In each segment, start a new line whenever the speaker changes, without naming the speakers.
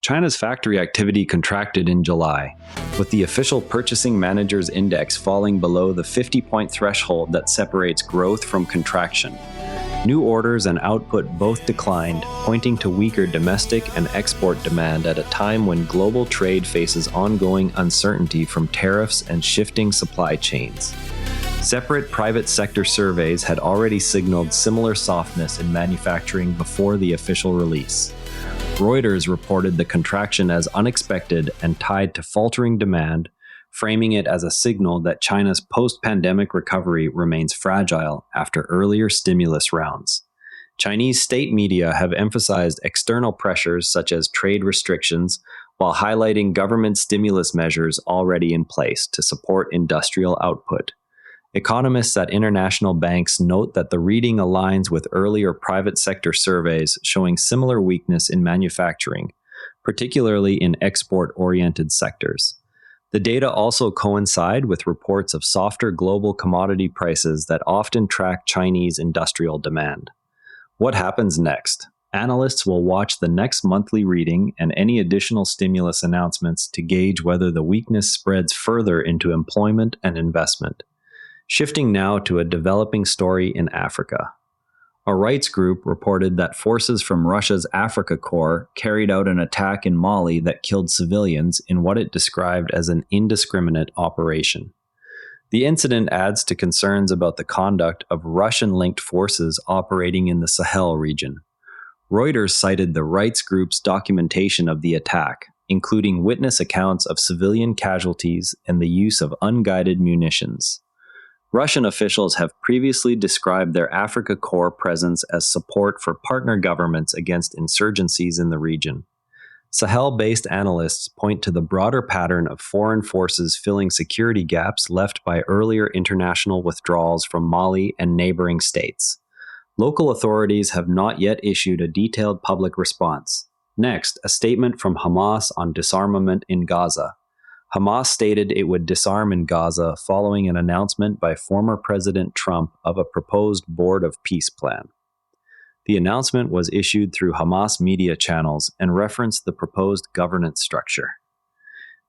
China's factory activity contracted in July, with the official Purchasing Managers Index falling below the 50-point threshold that separates growth from contraction. New orders and output both declined, pointing to weaker domestic and export demand at a time when global trade faces ongoing uncertainty from tariffs and shifting supply chains. Separate private sector surveys had already signaled similar softness in manufacturing before the official release. Reuters reported the contraction as unexpected and tied to faltering demand, framing it as a signal that China's post-pandemic recovery remains fragile after earlier stimulus rounds. Chinese state media have emphasized external pressures such as trade restrictions, while highlighting government stimulus measures already in place to support industrial output. Economists at international banks note that the reading aligns with earlier private sector surveys showing similar weakness in manufacturing, particularly in export-oriented sectors. The data also coincide with reports of softer global commodity prices that often track Chinese industrial demand. What happens next? Analysts will watch the next monthly reading and any additional stimulus announcements to gauge whether the weakness spreads further into employment and investment. Shifting now to a developing story in Africa. A rights group reported that forces from Russia's Africa Corps carried out an attack in Mali that killed civilians in what it described as an indiscriminate operation. The incident adds to concerns about the conduct of Russian-linked forces operating in the Sahel region. Reuters cited the rights group's documentation of the attack, including witness accounts of civilian casualties and the use of unguided munitions. Russian officials have previously described their Africa Corps presence as support for partner governments against insurgencies in the region. Sahel-based analysts point to the broader pattern of foreign forces filling security gaps left by earlier international withdrawals from Mali and neighboring states. Local authorities have not yet issued a detailed public response. Next, a statement from Hamas on disarmament in Gaza. Hamas stated it would disarm in Gaza following an announcement by former President Trump of a proposed Board of Peace plan. The announcement was issued through Hamas media channels and referenced the proposed governance structure.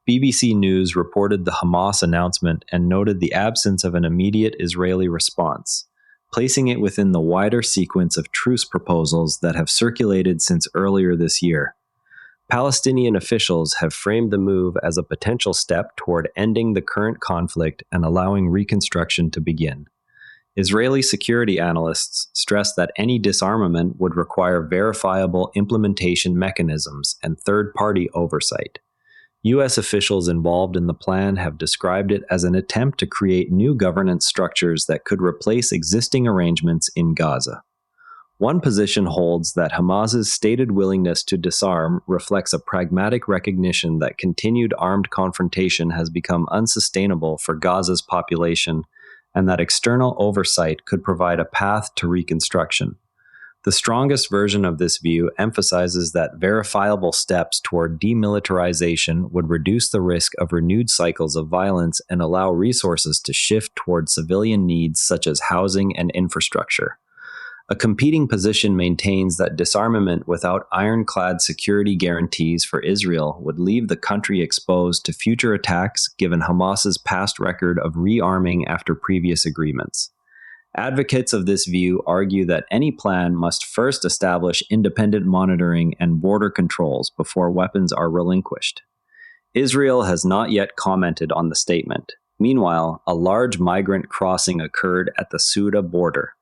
BBC News reported the Hamas announcement and noted the absence of an immediate Israeli response, placing it within the wider sequence of truce proposals that have circulated since earlier this year. Palestinian officials have framed the move as a potential step toward ending the current conflict and allowing reconstruction to begin. Israeli security analysts stress that any disarmament would require verifiable implementation mechanisms and third-party oversight. U.S. officials involved in the plan have described it as an attempt to create new governance structures that could replace existing arrangements in Gaza. One position holds that Hamas's stated willingness to disarm reflects a pragmatic recognition that continued armed confrontation has become unsustainable for Gaza's population and that external oversight could provide a path to reconstruction. The strongest version of this view emphasizes that verifiable steps toward demilitarization would reduce the risk of renewed cycles of violence and allow resources to shift toward civilian needs such as housing and infrastructure. A competing position maintains that disarmament without ironclad security guarantees for Israel would leave the country exposed to future attacks given Hamas's past record of rearming after previous agreements. Advocates of this view argue that any plan must first establish independent monitoring and border controls before weapons are relinquished. Israel has not yet commented on the statement. Meanwhile, a large migrant crossing occurred at the Ceuta border.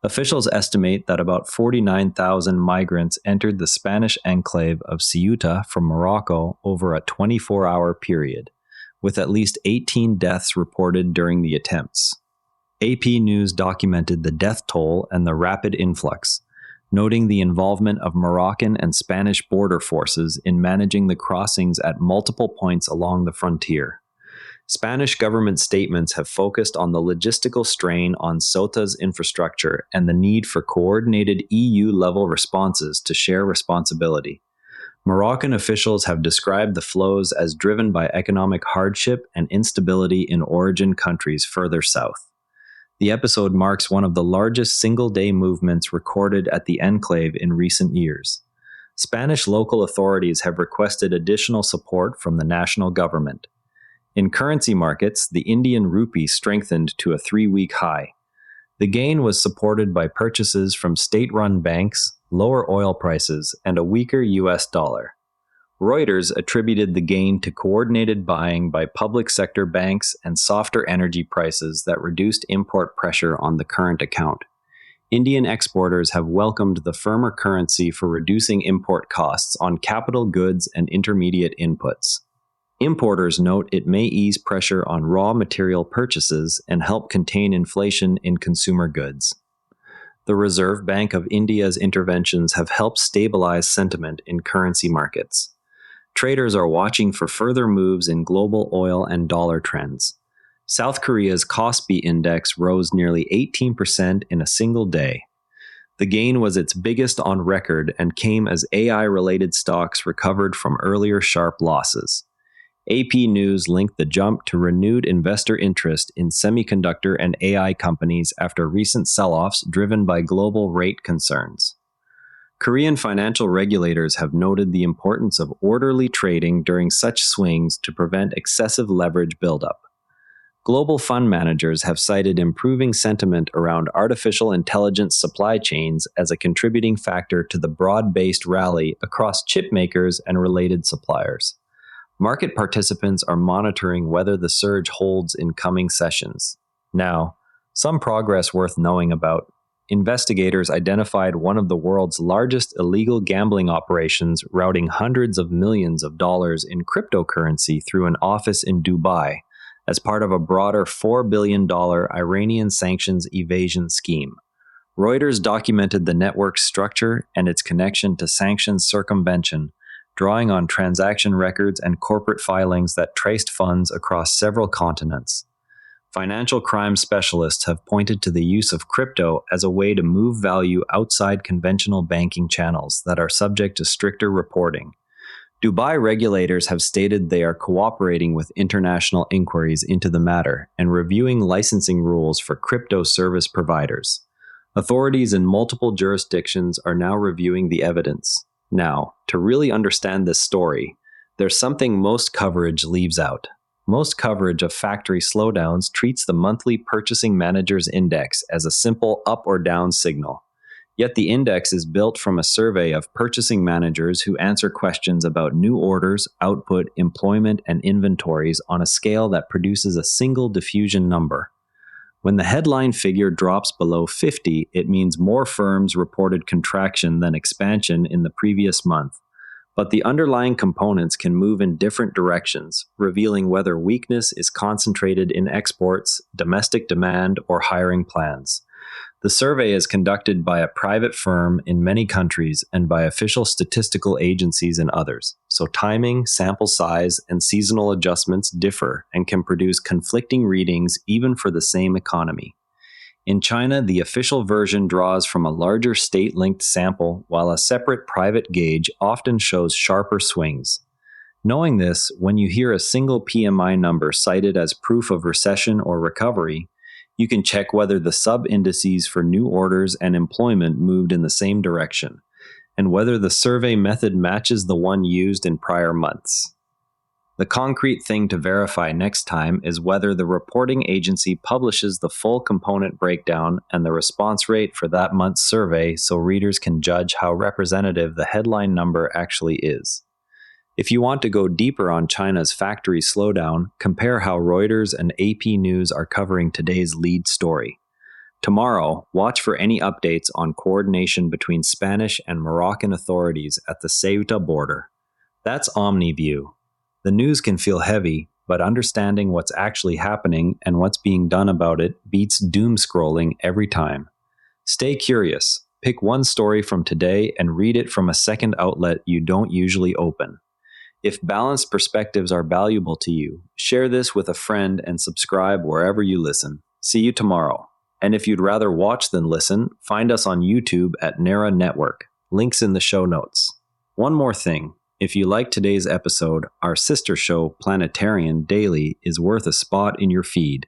Officials estimate that about 49,000 migrants entered the Spanish enclave of Ceuta from Morocco over a 24-hour period, with at least 18 deaths reported during the attempts. AP News documented the death toll and the rapid influx, noting the involvement of Moroccan and Spanish border forces in managing the crossings at multiple points along the frontier. Spanish government statements have focused on the logistical strain on Ceuta's infrastructure and the need for coordinated EU-level responses to share responsibility. Moroccan officials have described the flows as driven by economic hardship and instability in origin countries further south. The episode marks one of the largest single-day movements recorded at the enclave in recent years. Spanish local authorities have requested additional support from the national government. In currency markets, the Indian rupee strengthened to a 3-week high. The gain was supported by purchases from state-run banks, lower oil prices, and a weaker US dollar. Reuters attributed the gain to coordinated buying by public sector banks and softer energy prices that reduced import pressure on the current account. Indian exporters have welcomed the firmer currency for reducing import costs on capital goods and intermediate inputs. Importers note it may ease pressure on raw material purchases and help contain inflation in consumer goods. The Reserve Bank of India's interventions have helped stabilize sentiment in currency markets. Traders are watching for further moves in global oil and dollar trends. South Korea's Kospi index rose nearly 18% in a single day. The gain was its biggest on record and came as AI-related stocks recovered from earlier sharp losses. AP News linked the jump to renewed investor interest in semiconductor and AI companies after recent sell-offs driven by global rate concerns. Korean financial regulators have noted the importance of orderly trading during such swings to prevent excessive leverage buildup. Global fund managers have cited improving sentiment around artificial intelligence supply chains as a contributing factor to the broad-based rally across chip makers and related suppliers. Market participants are monitoring whether the surge holds in coming sessions. Now, some progress worth knowing about. Investigators identified one of the world's largest illegal gambling operations routing hundreds of millions of dollars in cryptocurrency through an office in Dubai as part of a broader $4 billion Iranian sanctions evasion scheme. Reuters documented the network's structure and its connection to sanctions circumvention, drawing on transaction records and corporate filings that traced funds across several continents. Financial crime specialists have pointed to the use of crypto as a way to move value outside conventional banking channels that are subject to stricter reporting. Dubai regulators have stated they are cooperating with international inquiries into the matter and reviewing licensing rules for crypto service providers. Authorities in multiple jurisdictions are now reviewing the evidence. Now, to really understand this story, there's something most coverage leaves out. Most coverage of factory slowdowns treats the monthly Purchasing Managers Index as a simple up or down signal. Yet the index is built from a survey of purchasing managers who answer questions about new orders, output, employment, and inventories on a scale that produces a single diffusion number. When the headline figure drops below 50, it means more firms reported contraction than expansion in the previous month. But the underlying components can move in different directions, revealing whether weakness is concentrated in exports, domestic demand, or hiring plans. The survey is conducted by a private firm in many countries and by official statistical agencies in others, so timing, sample size, and seasonal adjustments differ and can produce conflicting readings even for the same economy. In China, the official version draws from a larger state-linked sample, while a separate private gauge often shows sharper swings. Knowing this, when you hear a single PMI number cited as proof of recession or recovery, you can check whether the sub-indices for new orders and employment moved in the same direction, and whether the survey method matches the one used in prior months. The concrete thing to verify next time is whether the reporting agency publishes the full component breakdown and the response rate for that month's survey so readers can judge how representative the headline number actually is. If you want to go deeper on China's factory slowdown, compare how Reuters and AP News are covering today's lead story. Tomorrow, watch for any updates on coordination between Spanish and Moroccan authorities at the Ceuta border. That's Omni View. The news can feel heavy, but understanding what's actually happening and what's being done about it beats doom scrolling every time. Stay curious. Pick one story from today and read it from a second outlet you don't usually open. If balanced perspectives are valuable to you, share this with a friend and subscribe wherever you listen. See you tomorrow. And if you'd rather watch than listen, find us on YouTube at Nera Network. Links in the show notes. One more thing. If you like today's episode, our sister show, Planetarian Daily, is worth a spot in your feed.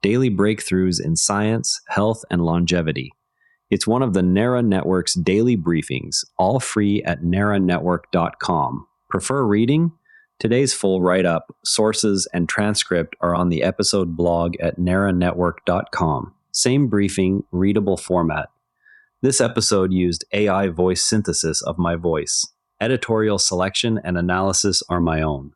Daily breakthroughs in science, health, and longevity. It's one of the NARA Network's daily briefings, all free at naranetwork.com. Prefer reading? Today's full write-up, sources, and transcript are on the episode blog at naranetwork.com. Same briefing, readable format. This episode used AI voice synthesis of my voice. Editorial selection and analysis are my own.